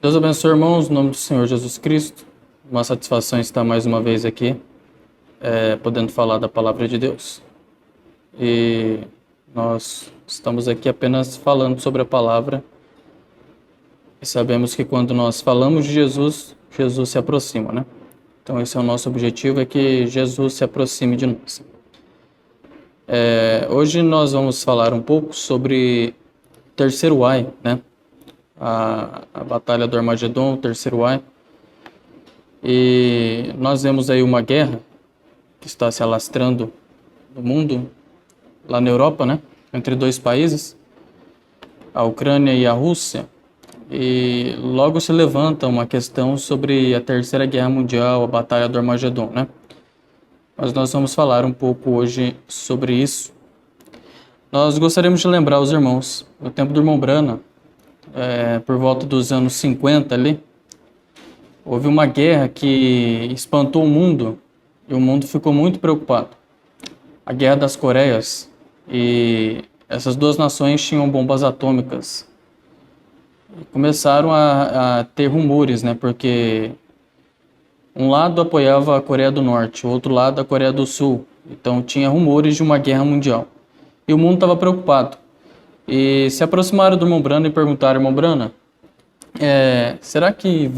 Deus abençoe, irmãos, no nome do Senhor Jesus Cristo. Uma satisfação estar mais uma vez aqui, podendo falar da palavra de Deus. E nós estamos aqui apenas falando sobre a palavra. E sabemos que quando nós falamos de Jesus, Jesus se aproxima, né? Então esse é o nosso objetivo, é que Jesus se aproxime de nós. Hoje nós vamos falar um pouco sobre o terceiro Ai, né? A batalha do Armagedon, o terceiro Ai. E nós vemos aí uma guerra que está se alastrando no mundo, lá na Europa, né? Entre dois países, a Ucrânia e a Rússia. E logo se levanta uma questão sobre a Terceira Guerra Mundial, a Batalha do Armagedon, né? Mas nós vamos falar um pouco hoje sobre isso. Nós gostaríamos de lembrar os irmãos, no tempo do irmão Branham, por volta dos anos 50 ali, houve uma guerra que espantou o mundo e o mundo ficou muito preocupado. A Guerra das Coreias, e essas duas nações tinham bombas atômicas. E começaram a ter rumores, né? Porque um lado apoiava a Coreia do Norte, o outro lado a Coreia do Sul. Então tinha rumores de uma guerra mundial. E o mundo estava preocupado. E se aproximaram do irmão Branham e perguntaram: irmão Branham, será que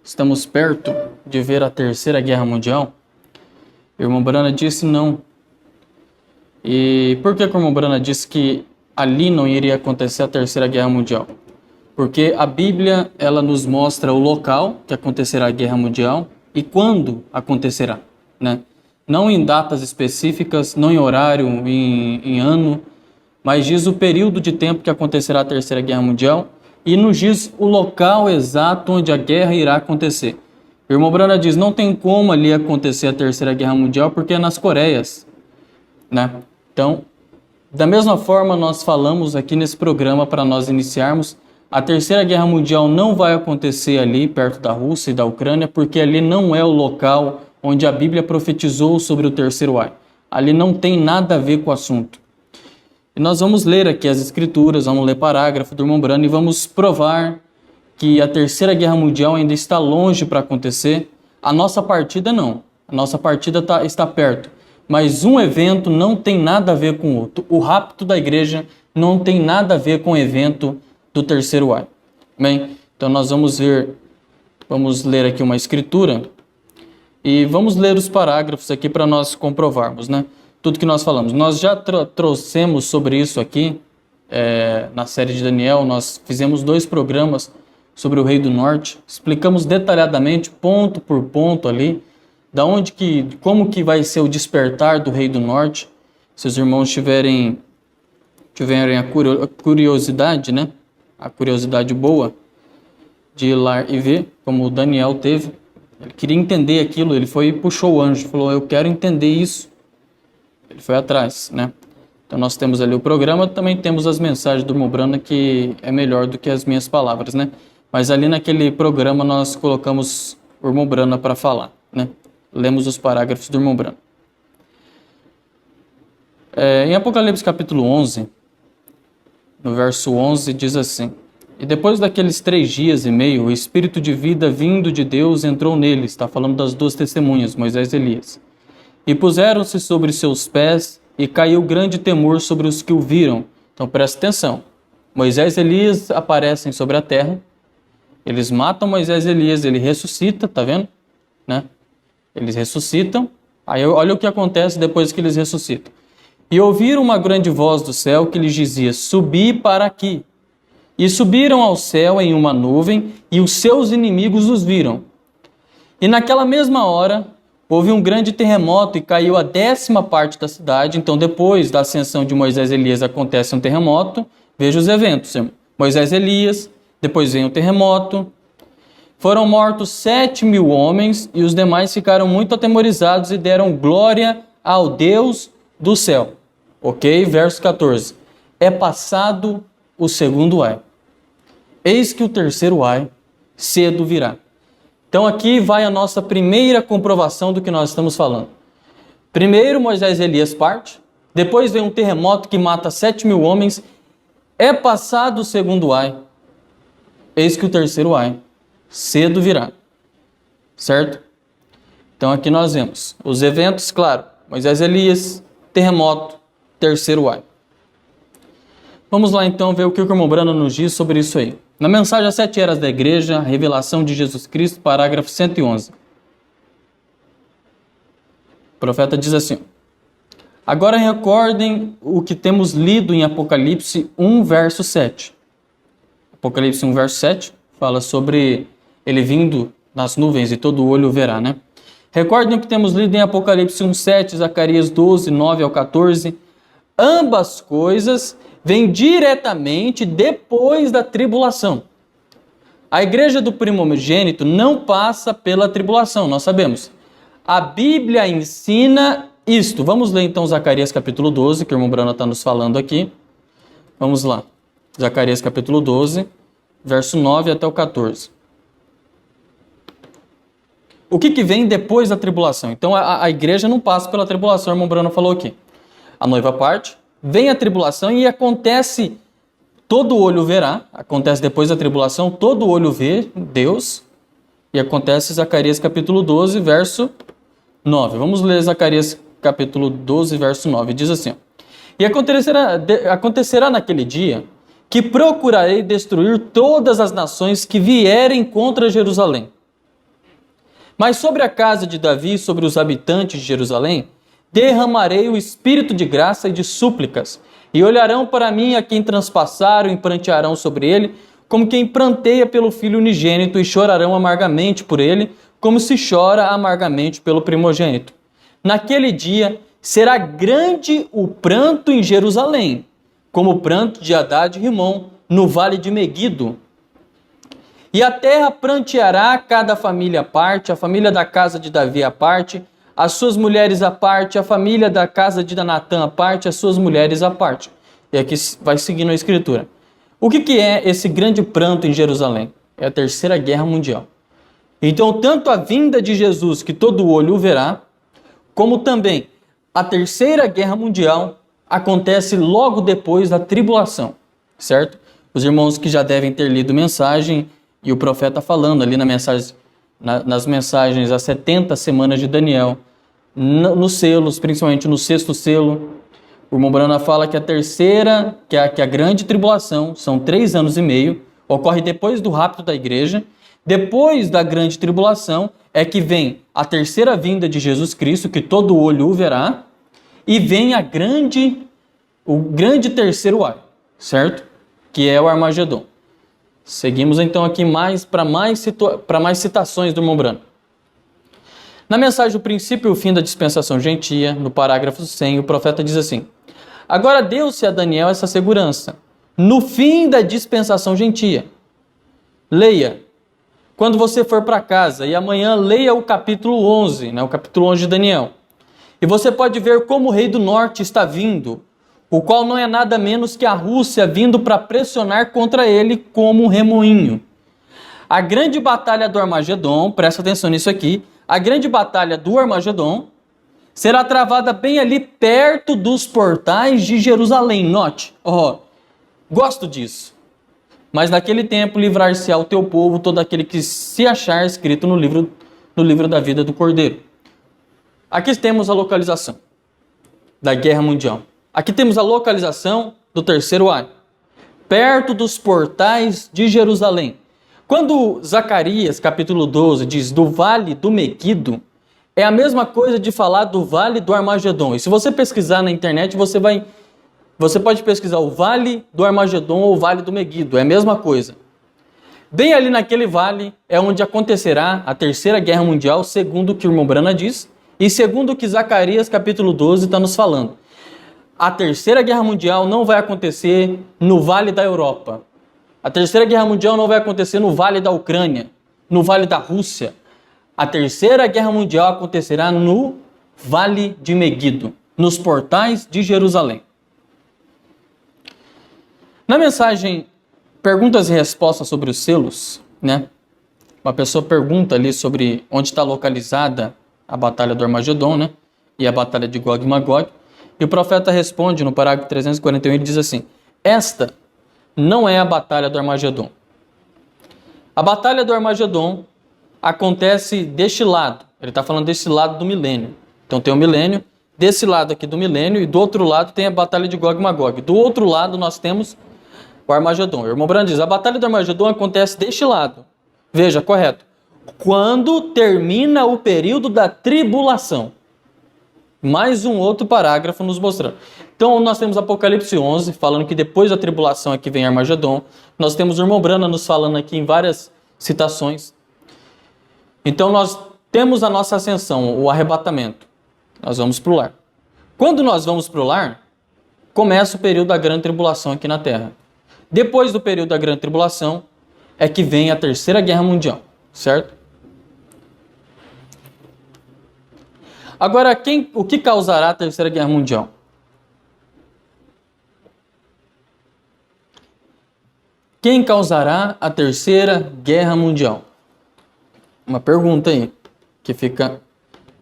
estamos perto de ver a Terceira Guerra Mundial? O irmão Branham disse não. E por que o irmão Branham disse que ali não iria acontecer a Terceira Guerra Mundial? Porque a Bíblia, ela nos mostra o local que acontecerá a Guerra Mundial e quando acontecerá, né? Não em datas específicas, não em horário, em ano, mas diz o período de tempo que acontecerá a Terceira Guerra Mundial e nos diz o local exato onde a guerra irá acontecer. O irmão Branham diz, não tem como ali acontecer a Terceira Guerra Mundial porque é nas Coreias, né? Então, da mesma forma, nós falamos aqui nesse programa para nós iniciarmos, a Terceira Guerra Mundial não vai acontecer ali perto da Rússia e da Ucrânia, porque ali não é o local onde a Bíblia profetizou sobre o terceiro Ai. Ali não tem nada a ver com o assunto. E nós vamos ler aqui as escrituras, vamos ler parágrafo do irmão Branham e vamos provar que a Terceira Guerra Mundial ainda está longe para acontecer. A nossa partida não, a nossa partida está perto. Mas um evento não tem nada a ver com o outro. O rapto da igreja não tem nada a ver com o evento do terceiro Ai. Bem, então nós vamos ler aqui uma escritura e vamos ler os parágrafos aqui para nós comprovarmos, né? Tudo que nós falamos. Nós já trouxemos sobre isso aqui na série de Daniel, nós fizemos 2 programas sobre o Rei do Norte, explicamos detalhadamente, ponto por ponto ali, como que vai ser o despertar do Rei do Norte. Se os irmãos tiverem a curiosidade, né? A curiosidade boa de ir lá e ver, como o Daniel teve. Ele queria entender aquilo, ele foi e puxou o anjo, falou, eu quero entender isso. Ele foi atrás, né? Então nós temos ali o programa, também temos as mensagens do irmão Branham, que é melhor do que as minhas palavras, né? Mas ali naquele programa nós colocamos o irmão Branham para falar, né? Lemos os parágrafos do irmão Branham. Em Apocalipse capítulo 11, no verso 11, diz assim, e depois daqueles 3 dias e meio, o Espírito de vida vindo de Deus entrou neles, está falando das 2 testemunhas, Moisés e Elias, e puseram-se sobre seus pés, e caiu grande temor sobre os que o viram. Então presta atenção, Moisés e Elias aparecem sobre a terra, eles matam Moisés e Elias, ele ressuscita, tá vendo? Né? Eles ressuscitam, aí olha o que acontece depois que eles ressuscitam. E ouviram uma grande voz do céu que lhes dizia, subi para aqui. E subiram ao céu em uma nuvem, e os seus inimigos os viram. E naquela mesma hora, houve um grande terremoto e caiu a 10ª parte da cidade. Então, depois da ascensão de Moisés e Elias, acontece um terremoto. Veja os eventos, irmão. Moisés e Elias, depois vem o terremoto. Foram mortos 7.000 homens, e os demais ficaram muito atemorizados e deram glória ao Deus do céu. Ok? Verso 14. É passado o segundo Ai. Eis que o terceiro Ai cedo virá. Então aqui vai a nossa primeira comprovação do que nós estamos falando. Primeiro Moisés e Elias parte, depois vem um terremoto que mata 7.000 homens, é passado o segundo Ai. eis que o terceiro ai cedo virá. Certo? Então aqui nós vemos os eventos, claro, Moisés e Elias, terremoto, terceiro ai. Vamos lá então ver o que o irmão Brano nos diz sobre isso aí. Na mensagem às 7 eras da igreja, a revelação de Jesus Cristo, parágrafo 111. O profeta diz assim: agora recordem o que temos lido em Apocalipse 1, verso 7. Apocalipse 1, verso 7 fala sobre ele vindo nas nuvens e todo olho o verá, né? Recordem o que temos lido em Apocalipse 1, 7, Zacarias 12, 9 ao 14. Ambas coisas vêm diretamente depois da tribulação. A igreja do primogênito não passa pela tribulação, nós sabemos. A Bíblia ensina isto. Vamos ler então Zacarias capítulo 12, que o irmão Brano está nos falando aqui. Vamos lá. Zacarias capítulo 12, verso 9 até o 14. O que vem depois da tribulação? Então a igreja não passa pela tribulação, o irmão Brano falou aqui. A noiva parte, vem a tribulação e acontece, todo olho verá, acontece depois da tribulação, todo olho vê Deus, e acontece Zacarias capítulo 12, verso 9. Vamos ler Zacarias capítulo 12, verso 9. Diz assim: e acontecerá naquele dia que procurarei destruir todas as nações que vierem contra Jerusalém. Mas sobre a casa de Davi e sobre os habitantes de Jerusalém, derramarei o espírito de graça e de súplicas, e olharão para mim a quem transpassaram e prantearão sobre ele, como quem pranteia pelo filho unigênito, e chorarão amargamente por ele, como se chora amargamente pelo primogênito. Naquele dia será grande o pranto em Jerusalém, como o pranto de Hadad e Rimom, no vale de Meguido. E a terra pranteará cada família à parte, a família da casa de Davi à parte, as suas mulheres à parte, a família da casa de Natã à parte, as suas mulheres à parte. E aqui vai seguindo a escritura. O que é esse grande pranto em Jerusalém? É a terceira guerra mundial. Então, tanto a vinda de Jesus, que todo olho o verá, como também a terceira guerra mundial acontece logo depois da tribulação, certo? Os irmãos que já devem ter lido mensagem, e o profeta falando ali nas mensagens, as 70 semanas de Daniel, nos selos, principalmente no 6º selo, o irmão Brana fala que a terceira, que a grande tribulação, são 3 anos e meio, ocorre depois do rapto da igreja. Depois da grande tribulação é que vem a terceira vinda de Jesus Cristo, que todo olho o verá, e vem o grande terceiro ai, certo? Que é o Armagedon. Seguimos então aqui para mais citações do irmão Brano. Na mensagem O Princípio e o Fim da Dispensação Gentia, no parágrafo 100, o profeta diz assim: agora deu-se a Daniel essa segurança, no fim da dispensação gentia. Leia, quando você for para casa, e amanhã leia o capítulo 11, o capítulo 11 de Daniel. E você pode ver como o rei do norte está vindo, o qual não é nada menos que a Rússia vindo para pressionar contra ele como um remoinho. A grande batalha do Armagedon, presta atenção nisso aqui, a grande batalha do Armagedon será travada bem ali perto dos portais de Jerusalém. Note, gosto disso. Mas naquele tempo livrar-se-á o teu povo todo aquele que se achar escrito no livro da vida do Cordeiro. Aqui temos a localização da Guerra Mundial. Aqui temos a localização do terceiro ai, perto dos portais de Jerusalém. Quando Zacarias, capítulo 12, diz do vale do Meguido, é a mesma coisa de falar do vale do Armagedon. E se você pesquisar na internet, você pode pesquisar o vale do Armagedon ou o vale do Meguido, é a mesma coisa. Bem ali naquele vale é onde acontecerá a terceira guerra mundial, segundo o que o irmão Brana diz, e segundo o que Zacarias, capítulo 12, está nos falando. A terceira guerra mundial não vai acontecer no vale da Europa. A terceira guerra mundial não vai acontecer no vale da Ucrânia, no vale da Rússia. A terceira guerra mundial acontecerá no vale de Meguido, nos portais de Jerusalém. Na mensagem Perguntas e Respostas sobre os selos, uma pessoa pergunta ali sobre onde está localizada a batalha do Armagedon, e a batalha de Gog e Magog. E o profeta responde no parágrafo 341, ele diz assim: esta não é a batalha do Armagedon. A batalha do Armagedon acontece deste lado. Ele está falando desse lado do milênio. Então tem o milênio, desse lado aqui do milênio, e do outro lado tem a batalha de Gog e Magog. Do outro lado nós temos o Armagedon. O irmão Branham diz, a batalha do Armagedon acontece deste lado. Veja, correto. Quando termina o período da tribulação. Mais um outro parágrafo nos mostrando. Então nós temos Apocalipse 11, falando que depois da tribulação aqui vem Armagedon. Nós temos o irmão Branham nos falando aqui em várias citações. Então nós temos a nossa ascensão, o arrebatamento. Nós vamos para o lar. Quando nós vamos para o lar, começa o período da grande tribulação aqui na Terra. Depois do período da grande tribulação é que vem a Terceira Guerra Mundial, certo? Agora, o que causará a Terceira Guerra Mundial? Quem causará a Terceira Guerra Mundial? Uma pergunta aí, que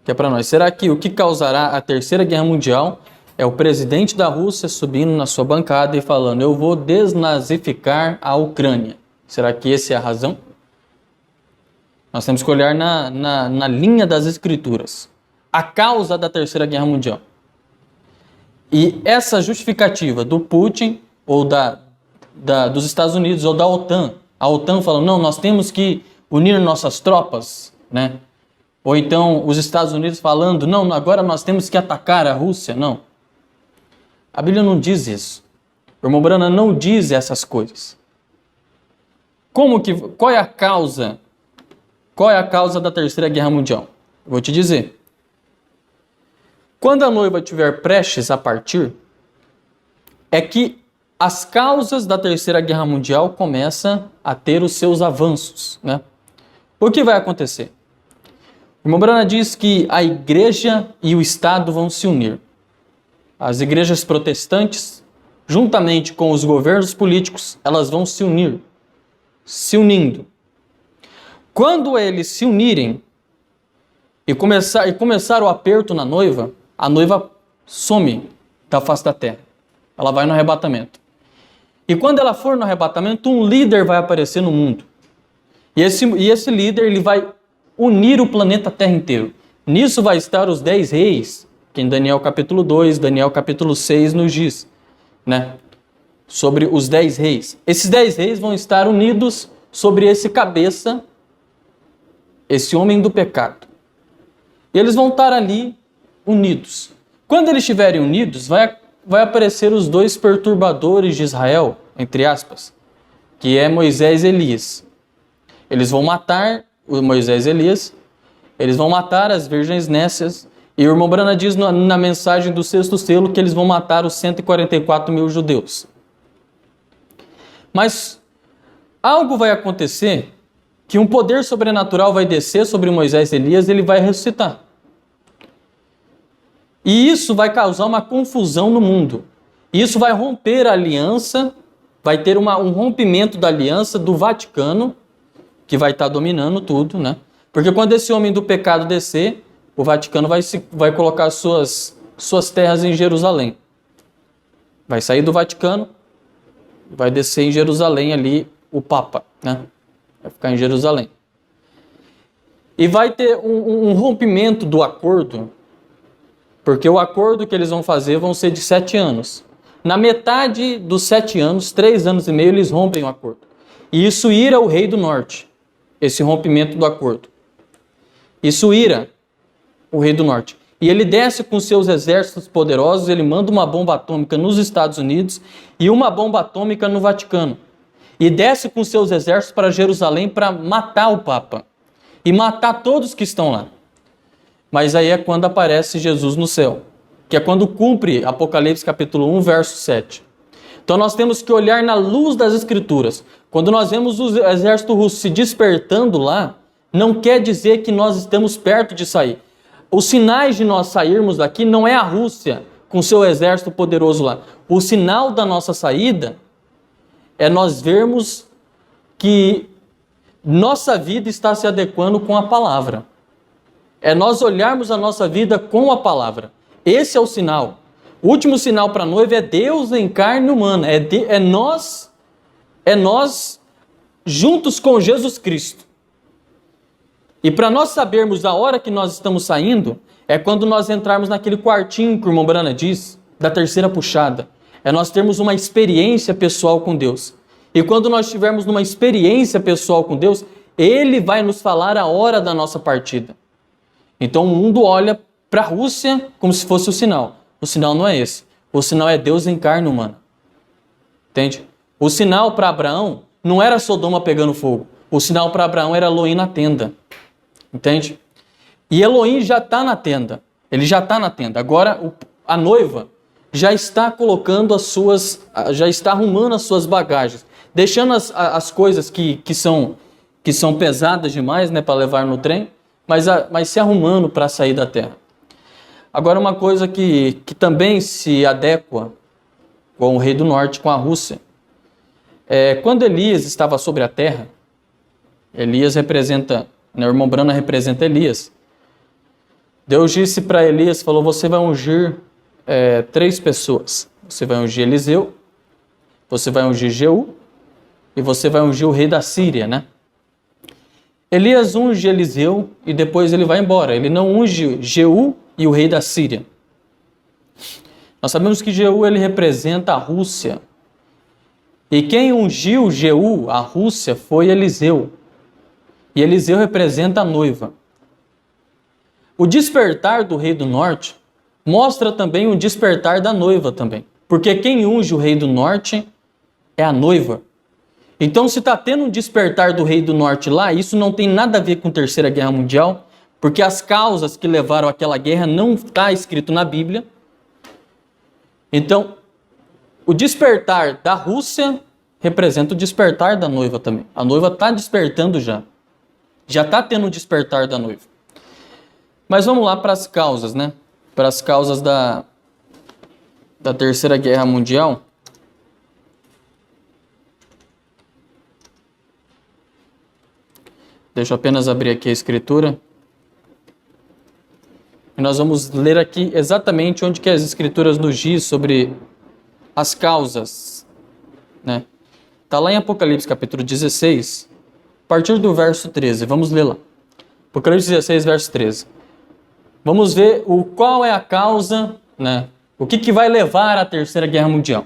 é para nós. Será que o que causará a Terceira Guerra Mundial é o presidente da Rússia subindo na sua bancada e falando, eu vou desnazificar a Ucrânia? Será que essa é a razão? Nós temos que olhar na linha das Escrituras. A causa da Terceira Guerra Mundial. E essa justificativa do Putin, ou dos Estados Unidos, ou da OTAN, a OTAN falando, não, nós temos que unir nossas tropas, né? Ou então os Estados Unidos falando, não, agora nós temos que atacar a Rússia, não. A Bíblia não diz isso. O irmão Branham não diz essas coisas. Qual é a causa? Qual é a causa da Terceira Guerra Mundial? Eu vou te dizer. Quando a noiva estiver prestes a partir, é que as causas da Terceira Guerra Mundial começam a ter os seus avanços, né? O que vai acontecer? O irmão Branham diz que a igreja e o Estado vão se unir. As igrejas protestantes, juntamente com os governos políticos, elas vão se unir, se unindo. Quando eles se unirem e começar o aperto na noiva, a noiva some da face da terra. Ela vai no arrebatamento. E quando ela for no arrebatamento, um líder vai aparecer no mundo. E esse líder ele vai unir o planeta Terra inteiro. Nisso vai estar os 10 reis, que em Daniel capítulo 2, Daniel capítulo 6 nos diz, né? Sobre os 10 reis. Esses 10 reis vão estar unidos sobre esse cabeça, esse homem do pecado. E eles vão estar ali unidos. Quando eles estiverem unidos, vai aparecer os dois perturbadores de Israel, entre aspas, que é Moisés e Elias. Eles vão matar o Moisés e Elias, eles vão matar as virgens nécias, e o irmão Branham diz na mensagem do sexto selo que eles vão matar os 144 mil judeus. Mas algo vai acontecer que um poder sobrenatural vai descer sobre Moisés e Elias e ele vai ressuscitar. E isso vai causar uma confusão no mundo. Isso vai romper a aliança, vai ter um rompimento da aliança do Vaticano, que vai estar dominando tudo, né? Porque quando esse homem do pecado descer, o Vaticano vai colocar suas terras em Jerusalém. Vai sair do Vaticano, vai descer em Jerusalém ali o Papa, né? Vai ficar em Jerusalém. E vai ter um rompimento do acordo, porque o acordo que eles vão fazer vão ser de 7 anos. Na metade dos 7 anos, 3 anos e meio, eles rompem o acordo. E isso ira o rei do norte, esse rompimento do acordo. Isso ira o rei do norte. E ele desce com seus exércitos poderosos, ele manda uma bomba atômica nos Estados Unidos e uma bomba atômica no Vaticano. E desce com seus exércitos para Jerusalém para matar o Papa. E matar todos que estão lá. Mas aí é quando aparece Jesus no céu. Que é quando cumpre Apocalipse capítulo 1, verso 7. Então nós temos que olhar na luz das Escrituras. Quando nós vemos o exército russo se despertando lá, não quer dizer que nós estamos perto de sair. Os sinais de nós sairmos daqui não é a Rússia com seu exército poderoso lá. O sinal da nossa saída é nós vermos que nossa vida está se adequando com a palavra. É nós olharmos a nossa vida com a palavra. Esse é o sinal. O último sinal para a noiva é Deus em carne humana. É nós juntos com Jesus Cristo. E para nós sabermos a hora que nós estamos saindo, é quando nós entrarmos naquele quartinho que o irmão Brana diz, da terceira puxada. É nós termos uma experiência pessoal com Deus. E quando nós estivermos numa experiência pessoal com Deus, Ele vai nos falar a hora da nossa partida. Então o mundo olha para a Rússia como se fosse o sinal. O sinal não é esse. O sinal é Deus em carne humana. Entende? O sinal para Abraão não era Sodoma pegando fogo. O sinal para Abraão era Elohim na tenda. Entende? E Elohim já está na tenda. Ele já está na tenda. Agora a noiva já está colocando já está arrumando as suas bagagens. Deixando as coisas que são pesadas demais, né, para levar no trem, mas se arrumando para sair da terra. Agora uma coisa que também se adequa com o rei do norte, com a Rússia. Quando Elias estava sobre a terra, Elias representa, né, o irmão Brana representa Elias. Deus disse para Elias, falou, você vai ungir 3 pessoas. Você vai ungir Eliseu, você vai ungir Jeú e você vai ungir o rei da Síria, né? Elias unge Eliseu e depois ele vai embora. Ele não unge Jeú e o rei da Síria. Nós sabemos que Jeú ele representa a Rússia. E quem ungiu Jeú, a Rússia, foi Eliseu. E Eliseu representa a noiva. O despertar do rei do norte mostra também o despertar da noiva também. Porque quem unge o rei do norte é a noiva. Então, se está tendo um despertar do rei do norte lá, isso não tem nada a ver com a Terceira Guerra Mundial, porque as causas que levaram àquela guerra não está escrito na Bíblia. Então, o despertar da Rússia representa o despertar da noiva também. A noiva está despertando já. Já está tendo um despertar da noiva. Mas vamos lá para as causas, né? Para as causas da Terceira Guerra Mundial. Deixa eu apenas abrir aqui a escritura. E nós vamos ler aqui exatamente onde que as escrituras nos diz sobre as causas, né? Está lá em Apocalipse capítulo 16, a partir do verso 13. Vamos ler lá. Apocalipse 16, verso 13. Vamos ver qual é a causa, né? O que vai levar à Terceira Guerra Mundial.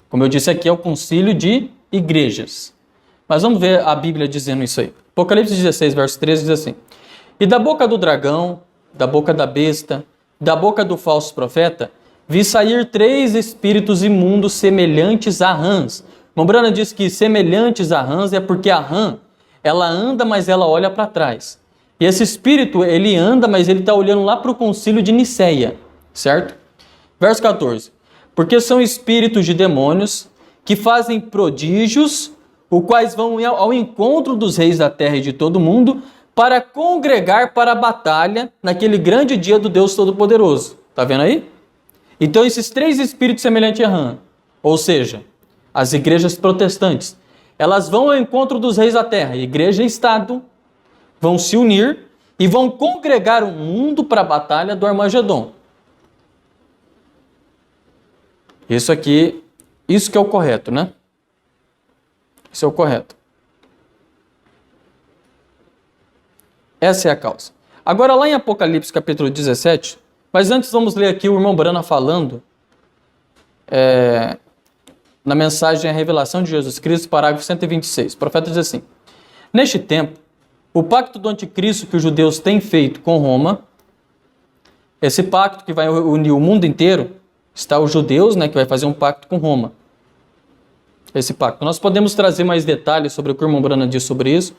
Como eu disse aqui, é o concílio de igrejas. Mas vamos ver a Bíblia dizendo isso aí. Apocalipse 16, verso 13 diz assim: E da boca do dragão, da boca da besta, da boca do falso profeta, vi sair 3 espíritos imundos semelhantes a rãs. Mombrana diz que semelhantes a rãs é porque a rã, ela anda, mas ela olha para trás. E esse espírito, ele anda, mas ele está olhando lá para o concílio de Niceia, certo? Verso 14. Porque são espíritos de demônios que fazem prodígios, os quais vão ao encontro dos reis da terra e de todo o mundo, para congregar para a batalha naquele grande dia do Deus Todo-Poderoso. Está vendo aí? Então esses 3 espíritos semelhantes a rã, ou seja, as igrejas protestantes, elas vão ao encontro dos reis da terra, igreja e Estado, vão se unir e vão congregar o mundo para a batalha do Armagedon. Isso que é o correto, né? Isso é o correto. Essa é a causa. Agora lá em Apocalipse capítulo 17, mas antes vamos ler aqui o irmão Brana falando na mensagem A Revelação de Jesus Cristo, parágrafo 126. O profeta diz assim: Neste tempo, o pacto do anticristo que os judeus têm feito com Roma, esse pacto que vai unir o mundo inteiro, está os judeus, né, que vai fazer um pacto com Roma. Esse pacto. Nós podemos trazer mais detalhes sobre o que o irmão Brana diz sobre isso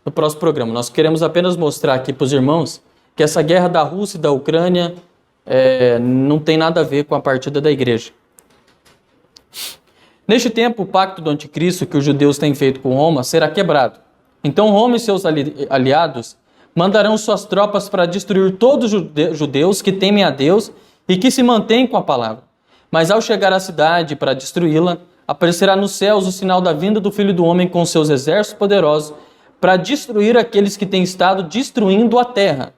no próximo programa. Nós queremos apenas mostrar aqui para os irmãos que essa guerra da Rússia e da Ucrânia não tem nada a ver com a partida da igreja. Neste tempo, o pacto do anticristo que os judeus têm feito com Roma será quebrado. Então Roma e seus aliados mandarão suas tropas para destruir todos os judeus que temem a Deus e que se mantêm com a palavra. Mas ao chegar à cidade para destruí-la, aparecerá nos céus o sinal da vinda do Filho do Homem com seus exércitos poderosos para destruir aqueles que têm estado destruindo a terra.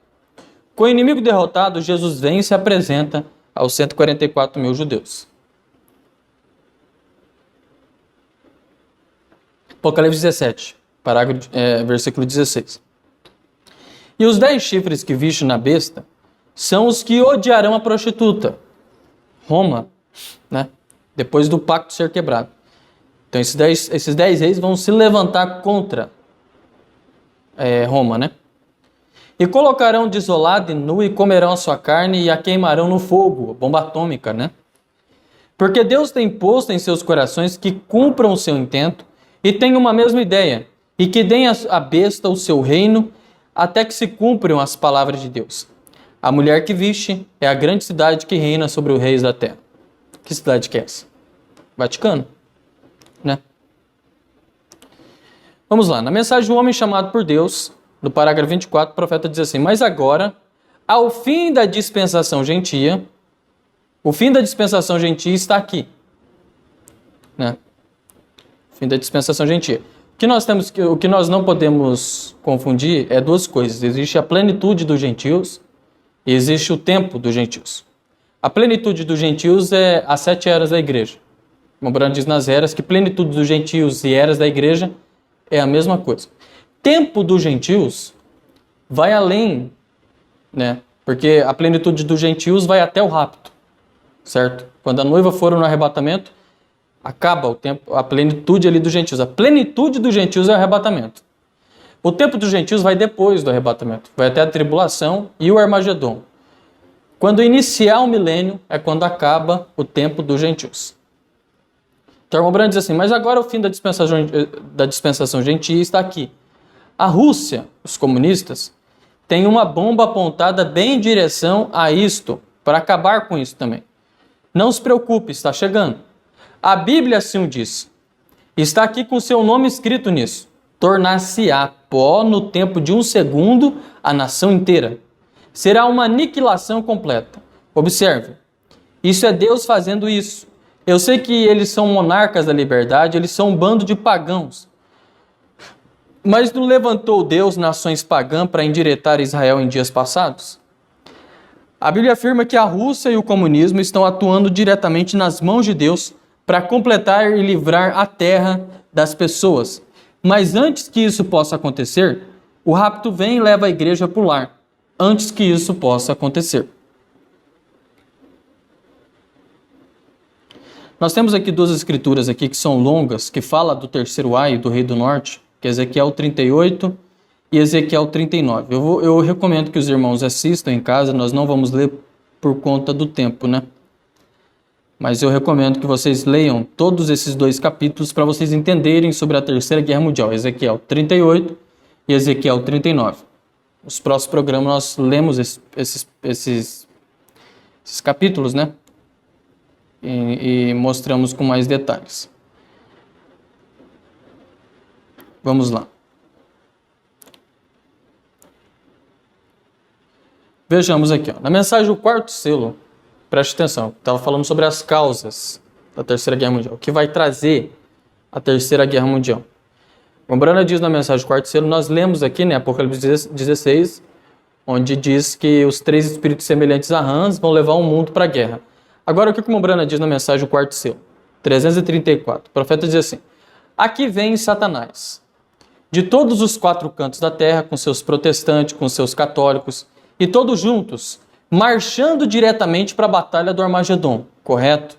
Com o inimigo derrotado, Jesus vem e se apresenta aos 144 mil judeus. Apocalipse 17, versículo 16. E os 10 chifres que viste na besta são os que odiarão a prostituta, Roma, né? Depois do pacto ser quebrado. Então esses 10 reis vão se levantar contra Roma, né? E colocarão desolado e nu e comerão a sua carne e a queimarão no fogo, bomba atômica, né? Porque Deus tem posto em seus corações que cumpram o seu intento e tenham uma mesma ideia, e que deem à besta o seu reino até que se cumpram as palavras de Deus. A mulher que viste é a grande cidade que reina sobre os reis da terra. Que cidade que é essa? Vaticano, né? Vamos lá, na mensagem do homem chamado por Deus, no parágrafo 24, o profeta diz assim: mas agora, ao fim da dispensação gentia, o fim da dispensação gentia está aqui, né? O fim da dispensação gentia. O que nós não podemos confundir é duas coisas. Existe a plenitude dos gentios e existe o tempo dos gentios. A plenitude dos gentios é as 7 eras da igreja. Mobrano diz nas eras que plenitude dos gentios e eras da igreja é a mesma coisa. Tempo dos gentios vai além, né? Porque a plenitude dos gentios vai até o rapto, certo? Quando a noiva for no arrebatamento, acaba o tempo, a plenitude ali dos gentios. A plenitude dos gentios é o arrebatamento. O tempo dos gentios vai depois do arrebatamento, vai até a tribulação e o Armagedon. Quando iniciar o milênio é quando acaba o tempo dos gentios. Então, o Mobrano diz assim: mas agora o fim da dispensação gentia está aqui. A Rússia, os comunistas, tem uma bomba apontada bem em direção a isto, para acabar com isso também. Não se preocupe, está chegando. A Bíblia assim o diz. Está aqui com seu nome escrito nisso. Tornar-se-á pó no tempo de 1 segundo a nação inteira. Será uma aniquilação completa. Observe, isso é Deus fazendo isso. Eu sei que eles são monarcas da liberdade, eles são um bando de pagãos. Mas não levantou Deus nações pagãs para endireitar Israel em dias passados? A Bíblia afirma que a Rússia e o comunismo estão atuando diretamente nas mãos de Deus para completar e livrar a terra das pessoas. Mas antes que isso possa acontecer, o rapto vem e leva a igreja para o lar. Antes que isso possa acontecer. Nós temos aqui 2 escrituras aqui que são longas, que falam do terceiro aio do rei do norte, que é Ezequiel 38 e Ezequiel 39. Eu recomendo que os irmãos assistam em casa, nós não vamos ler por conta do tempo, né? Mas eu recomendo que vocês leiam todos esses 2 capítulos para vocês entenderem sobre a Terceira Guerra Mundial, Ezequiel 38 e Ezequiel 39. Nos próximos programas nós lemos esses capítulos, né? E mostramos com mais detalhes. Vamos lá. Vejamos aqui, ó. Na mensagem do 4º selo, preste atenção, estava falando sobre as causas da Terceira Guerra Mundial, o que vai trazer a Terceira Guerra Mundial. O Mobrano diz na mensagem do 4º selo, nós lemos aqui, né, Apocalipse 16, onde diz que os 3 espíritos semelhantes a rãs vão levar o mundo para a guerra. Agora, o que o Mobrano diz na mensagem do 4º selo? 334. O profeta diz assim: aqui vem Satanás, de todos os 4 cantos da terra, com seus protestantes, com seus católicos, e todos juntos, marchando diretamente para a batalha do Armagedon, correto?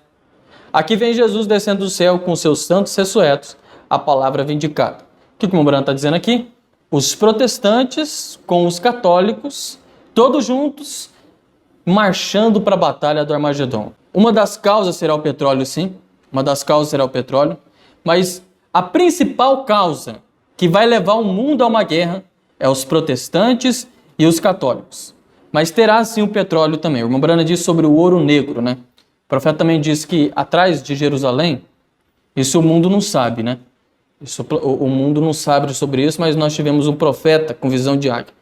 Aqui vem Jesus descendo do céu com seus santos ressurretos, a palavra vindicada. O que o Mobrano está dizendo aqui? Os protestantes com os católicos, todos juntos, marchando para a batalha do Armagedon. Uma das causas será o petróleo, sim. Uma das causas será o petróleo. Mas a principal causa que vai levar o mundo a uma guerra é os protestantes e os católicos. Mas terá, sim, o petróleo também. O irmão Brana diz sobre o ouro negro, né? O profeta também diz que atrás de Jerusalém, isso o mundo não sabe, né? O mundo não sabe sobre isso, mas nós tivemos um profeta com visão de águia.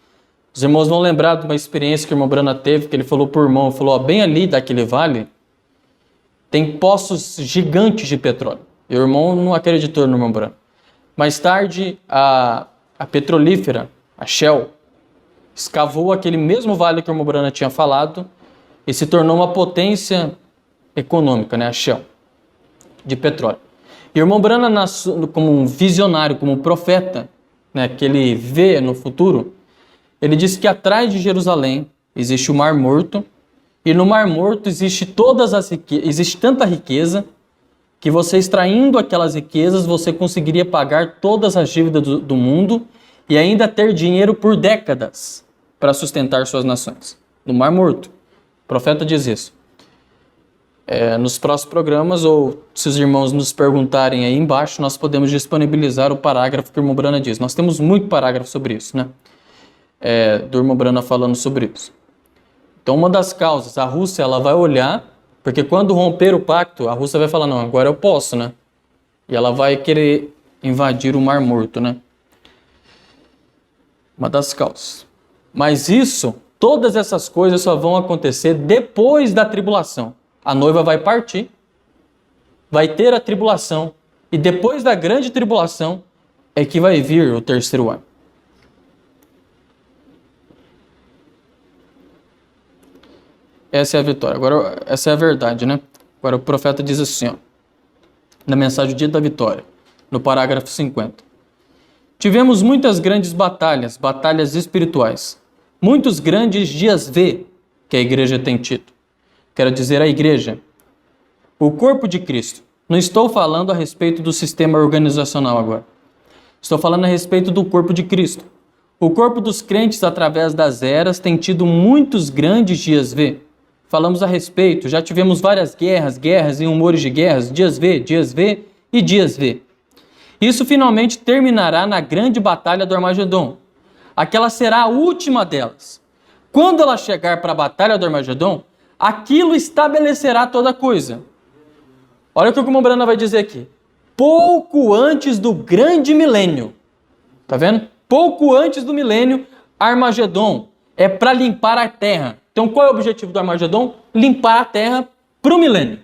Os irmãos vão lembrar de uma experiência que o irmão Brana teve, que ele falou por irmão, falou, ó, bem ali daquele vale, tem poços gigantes de petróleo. E o irmão não acreditou no irmão Brana. Mais tarde, a petrolífera, a Shell, escavou aquele mesmo vale que o irmão Brana tinha falado e se tornou uma potência econômica, né, a Shell, de petróleo. E o irmão Brana, como um visionário, como um profeta, né, que ele vê no futuro, ele disse que atrás de Jerusalém existe o Mar Morto, e no Mar Morto existe existe tanta riqueza que você extraindo aquelas riquezas, você conseguiria pagar todas as dívidas do mundo e ainda ter dinheiro por décadas para sustentar suas nações. No Mar Morto. O profeta diz isso. Nos próximos programas, ou se os irmãos nos perguntarem aí embaixo, nós podemos disponibilizar o parágrafo que o irmão Brana diz. Nós temos muito parágrafo sobre isso, né? Do irmão Brana falando sobre isso. Então, uma das causas, a Rússia, ela vai olhar, porque quando romper o pacto, a Rússia vai falar, não, agora eu posso, né? E ela vai querer invadir o Mar Morto, né? Uma das causas. Mas todas essas coisas só vão acontecer depois da tribulação. A noiva vai partir, vai ter a tribulação, e depois da grande tribulação é que vai vir o terceiro ano. Essa é a vitória. Agora, essa é a verdade, né? Agora o profeta diz assim, ó, na mensagem do dia da vitória, no parágrafo 50. Tivemos muitas grandes batalhas espirituais, muitos grandes dias V que a igreja tem tido. Quero dizer a igreja, o corpo de Cristo. Não estou falando a respeito do sistema organizacional agora. Estou falando a respeito do corpo de Cristo. O corpo dos crentes, através das eras, tem tido muitos grandes dias V. Falamos a respeito, já tivemos várias guerras e rumores de guerras, dias V e dias V. Isso finalmente terminará na grande batalha do Armagedon. Aquela será a última delas. Quando ela chegar para a batalha do Armagedon, aquilo estabelecerá toda coisa. Olha o que o irmão Brana vai dizer aqui. Pouco antes do grande milênio. Tá vendo? Pouco antes do milênio, Armagedon é para limpar a terra. Então qual é o objetivo do Armagedon? Limpar a terra para o milênio.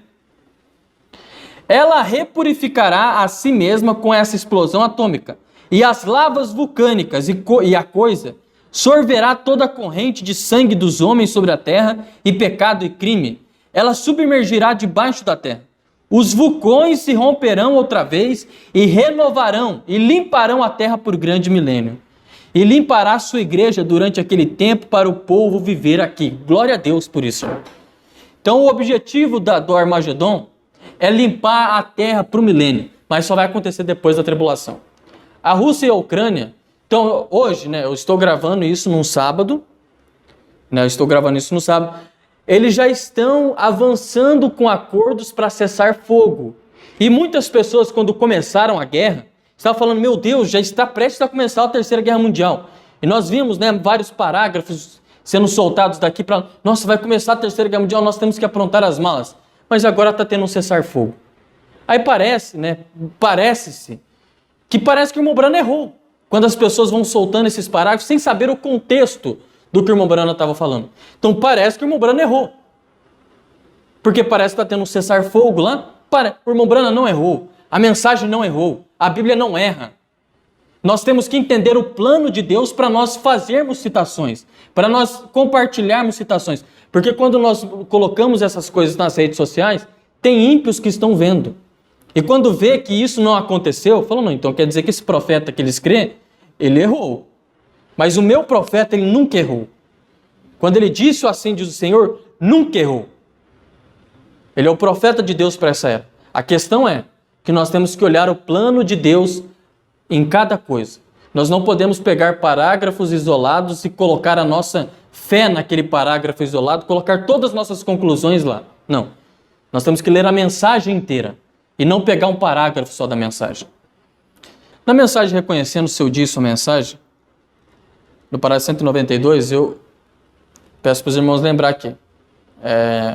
Ela repurificará a si mesma com essa explosão atômica. E as lavas vulcânicas e a coisa sorverá toda a corrente de sangue dos homens sobre a terra e pecado e crime. Ela submergirá debaixo da terra. Os vulcões se romperão outra vez e renovarão e limparão a terra por grande milênio. E limpará a sua igreja durante aquele tempo para o povo viver aqui. Glória a Deus por isso. Então o objetivo do Armagedon é limpar a terra para o milênio, mas só vai acontecer depois da tribulação. A Rússia e a Ucrânia, então hoje, né, eu estou gravando isso num sábado, eles já estão avançando com acordos para cessar fogo. E muitas pessoas, quando começaram a guerra, estavam falando, meu Deus, já está prestes a começar a Terceira Guerra Mundial. E nós vimos, né, vários parágrafos sendo soltados daqui para, nossa, vai começar a Terceira Guerra Mundial, nós temos que aprontar as malas. Mas agora está tendo um cessar-fogo. Aí parece que o irmão Brana errou. Quando as pessoas vão soltando esses parágrafos sem saber o contexto do que o irmão Brana estava falando. Então parece que o irmão Brana errou. Porque parece que está tendo um cessar-fogo lá. O irmão Brana não errou. A mensagem não errou. A Bíblia não erra. Nós temos que entender o plano de Deus para nós fazermos citações. Para nós compartilharmos citações. Porque quando nós colocamos essas coisas nas redes sociais, tem ímpios que estão vendo. E quando vê que isso não aconteceu, falam, não, então quer dizer que esse profeta que eles crêem, ele errou. Mas o meu profeta, ele nunca errou. Quando ele disse o assim diz o Senhor, nunca errou. Ele é o profeta de Deus para essa época. A questão é que nós temos que olhar o plano de Deus em cada coisa. Nós não podemos pegar parágrafos isolados e colocar a nossa fé naquele parágrafo isolado, colocar todas as nossas conclusões lá. Não. Nós temos que ler a mensagem inteira e não pegar um parágrafo só da mensagem. Na mensagem Reconhecendo o Seu Dia e Sua Mensagem, no parágrafo 192, eu peço para os irmãos lembrar aqui.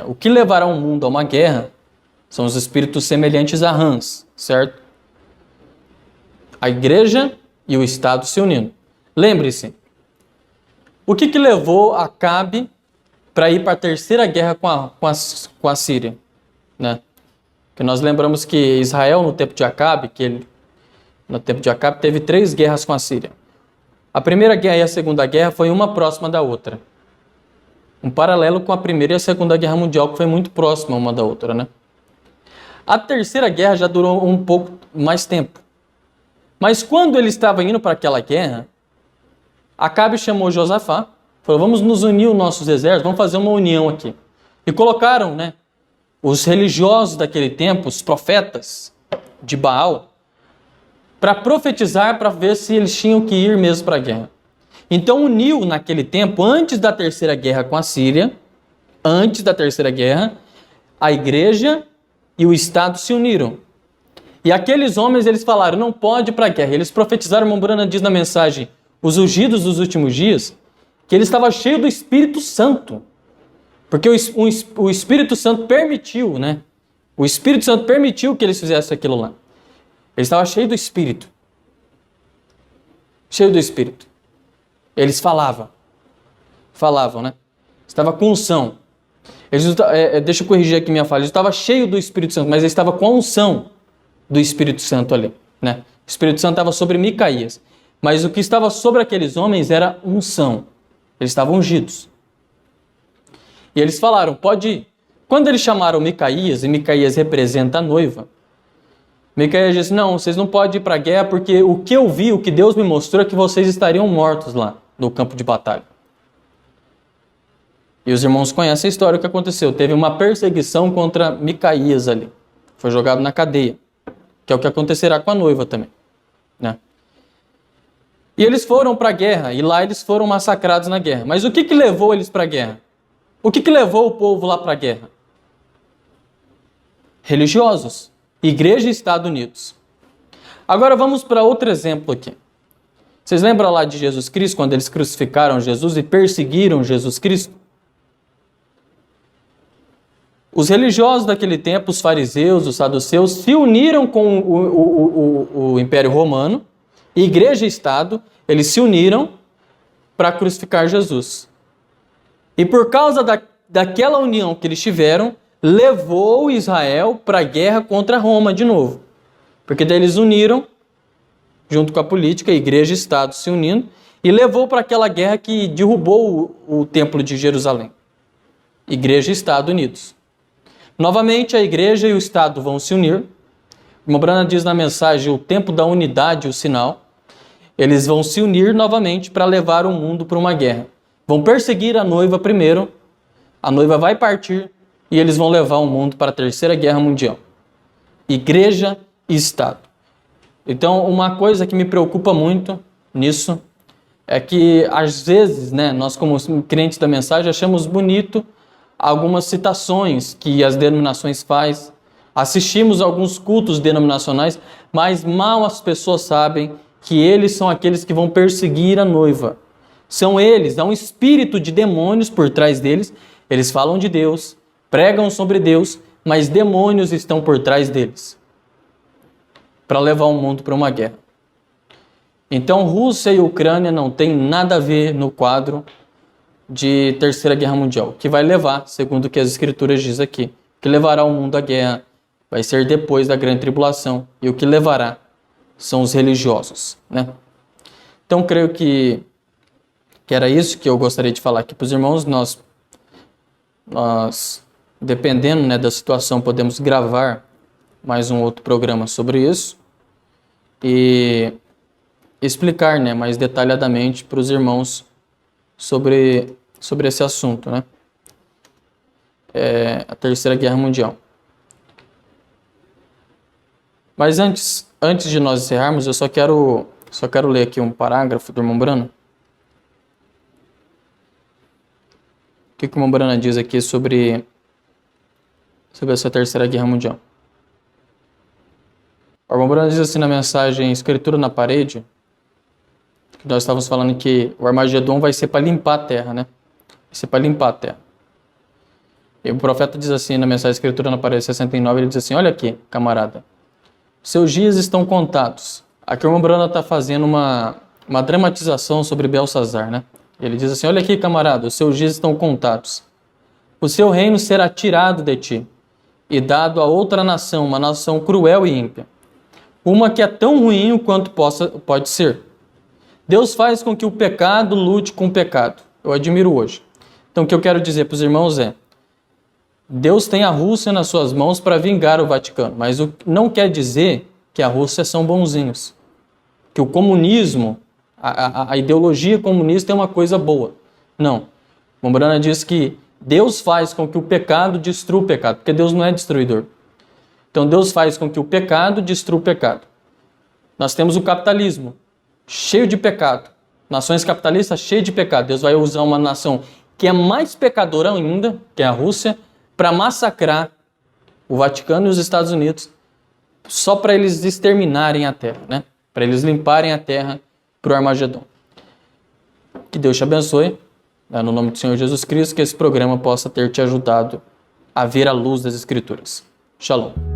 O que levará o mundo a uma guerra são os espíritos semelhantes a rãs, certo? A igreja e o Estado se unindo. Lembre-se, o que levou Acabe para ir para a terceira guerra com a Síria? Né? Que nós lembramos que Israel, no tempo de Acabe, teve 3 guerras com a Síria. A primeira guerra e a segunda guerra foi uma próxima da outra. Um paralelo com a primeira e a segunda guerra mundial, que foi muito próxima uma da outra, né? A terceira guerra já durou um pouco mais tempo. Mas quando ele estava indo para aquela guerra, Acabe chamou Josafá, falou, vamos nos unir os nossos exércitos, vamos fazer uma união aqui. E colocaram, né, os religiosos daquele tempo, os profetas de Baal, para profetizar, para ver se eles tinham que ir mesmo para a guerra. Então uniu naquele tempo, antes da terceira guerra com a Síria, antes da terceira guerra, a igreja e o Estado se uniram. E aqueles homens, eles falaram, não pode ir para a guerra. Eles profetizaram, Mombrana diz na mensagem, os ungidos dos últimos dias, que ele estava cheio do Espírito Santo. Porque o Espírito Santo permitiu, né? O Espírito Santo permitiu que eles fizessem aquilo lá. Ele estava cheio do Espírito. Cheio do Espírito. Eles falavam, né? Estava com unção. Deixa eu corrigir aqui minha fala. Ele estava cheio do Espírito Santo, mas ele estava com a unção do Espírito Santo ali, né? O Espírito Santo estava sobre Micaías. Mas o que estava sobre aqueles homens era unção. Eles estavam ungidos. E eles falaram, pode ir. Quando eles chamaram Micaías, e Micaías representa a noiva, Micaías disse, não, vocês não podem ir para a guerra, porque o que eu vi, o que Deus me mostrou é que vocês estariam mortos lá, no campo de batalha. E os irmãos conhecem a história, o que aconteceu. Teve uma perseguição contra Micaías ali. Foi jogado na cadeia, que é o que acontecerá com a noiva também, né? E eles foram para a guerra, e lá eles foram massacrados na guerra. Mas o que levou eles para a guerra? O que levou o povo lá para a guerra? Religiosos. Igreja e Estados Unidos. Agora vamos para outro exemplo aqui. Vocês lembram lá de Jesus Cristo, quando eles crucificaram Jesus e perseguiram Jesus Cristo? Os religiosos daquele tempo, os fariseus, os saduceus, se uniram com o Império Romano, Igreja e Estado, eles se uniram para crucificar Jesus. E por causa daquela união que eles tiveram, levou Israel para a guerra contra Roma de novo. Porque daí eles uniram, junto com a política, Igreja e Estado se unindo, e levou para aquela guerra que derrubou o Templo de Jerusalém. Igreja e Estado unidos. Novamente, a Igreja e o Estado vão se unir. Mombrana diz na mensagem, o tempo da unidade, o sinal. Eles vão se unir novamente para levar o mundo para uma guerra. Vão perseguir a noiva primeiro, a noiva vai partir e eles vão levar o mundo para a Terceira Guerra Mundial. Igreja e Estado. Então, uma coisa que me preocupa muito nisso é que, às vezes, né, nós como crentes da mensagem achamos bonito algumas citações que as denominações fazem, assistimos a alguns cultos denominacionais, mas mal as pessoas sabem que eles são aqueles que vão perseguir a noiva. São eles, há um espírito de demônios por trás deles. Eles falam de Deus, pregam sobre Deus, mas demônios estão por trás deles para levar o mundo para uma guerra. Então, Rússia e Ucrânia não tem nada a ver no quadro de Terceira Guerra Mundial, que vai levar, segundo o que as Escrituras dizem aqui, que levará o mundo à guerra, vai ser depois da grande tribulação, e o que levará são os religiosos, né? Então, creio que era isso que eu gostaria de falar aqui para os irmãos. Nós dependendo, né, da situação, podemos gravar mais um outro programa sobre isso e explicar, né, mais detalhadamente para os irmãos sobre esse assunto, né? A Terceira Guerra Mundial. Mas antes de nós encerrarmos, eu só quero ler aqui um parágrafo do irmão Brano. O que o irmão Brano diz aqui sobre essa Terceira Guerra Mundial? O irmão Brano diz assim na mensagem Escritura na Parede, que nós estávamos falando que o Armagedon vai ser para limpar a terra, né? Vai ser para limpar a terra. E o profeta diz assim na mensagem Escritura na Parede 69, ele diz assim, olha aqui, camarada, seus dias estão contados. Aqui o irmão Brano está fazendo uma dramatização sobre Belsazar, né? Ele diz assim, olha aqui, camarada, os seus dias estão contados. O seu reino será tirado de ti e dado a outra nação, uma nação cruel e ímpia. Uma que é tão ruim quanto pode ser. Deus faz com que o pecado lute com o pecado. Eu admiro hoje. Então, o que eu quero dizer para os irmãos é, Deus tem a Rússia nas suas mãos para vingar o Vaticano, mas não quer dizer que a Rússia são bonzinhos, que o comunismo, a ideologia comunista é uma coisa boa. Não. Mombrana diz que Deus faz com que o pecado destrua o pecado, porque Deus não é destruidor. Então Deus faz com que o pecado destrua o pecado. Nós temos o capitalismo, cheio de pecado. Nações capitalistas cheias de pecado. Deus vai usar uma nação que é mais pecadora ainda, que é a Rússia, para massacrar o Vaticano e os Estados Unidos, só para eles exterminarem a terra, né? Para eles limparem a terra para o Armagedon. Que Deus te abençoe, né? No nome do Senhor Jesus Cristo, que esse programa possa ter te ajudado a ver a luz das Escrituras. Shalom.